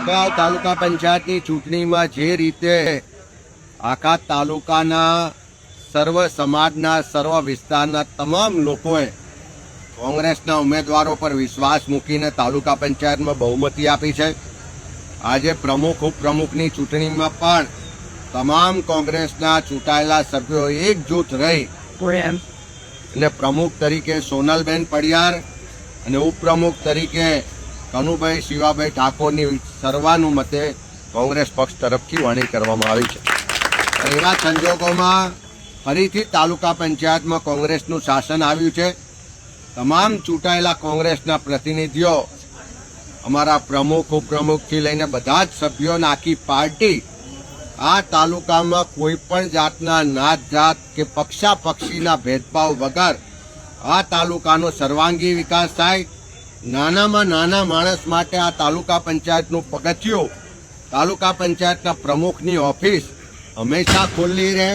ભચાઉ તાલુકા પંચાયતની ચૂંટણીમાં જે રીતે આખા તાલુકાના સર્વ સમાજના સર્વ વિસ્તારના તમામ લોકોએ કોંગ્રેસના ઉમેદવારો પર વિશ્વાસ મૂકીને તાલુકા પંચાયતમાં બહુમતી આપી છે, આજે પ્રમુખ ઉપપ્રમુખની ચૂંટણીમાં પણ તમામ કોંગ્રેસના ચૂંટાયેલા સભ્યો એકજૂથ રહી અને પ્રમુખ તરીકે સોનલબેન પડિયાર અને ઉપપ્રમુખ તરીકે કનુભાઈ શિવાભાઈ ઠાકોરની સર્વાનુમતે કોંગ્રેસ પક્ષ તરફથી વરણી કરવામાં આવી છે। એવા સંજોગોમાં ફરીથી તાલુકા પંચાયતમાં કોંગ્રેસનું શાસન આવ્યું છે। તમામ ચૂંટાયેલા કોંગ્રેસના પ્રતિનિધિઓ, અમારા પ્રમુખ ઉપપ્રમુખથી લઈને બધા જ સભ્યોના આખી પાર્ટી આ તાલુકામાં કોઈ પણ જાતના નાત જાત કે પક્ષાપક્ષીના ભેદભાવ વગર આ તાલુકાનો સર્વાંગી વિકાસ થાય, નાનામાં નાના માણસ માટે આ તાલુકા પંચાયતનું પગથિયું, તાલુકા પંચાયતના પ્રમુખની ઓફિસ હંમેશા ખુલ્લી રહે।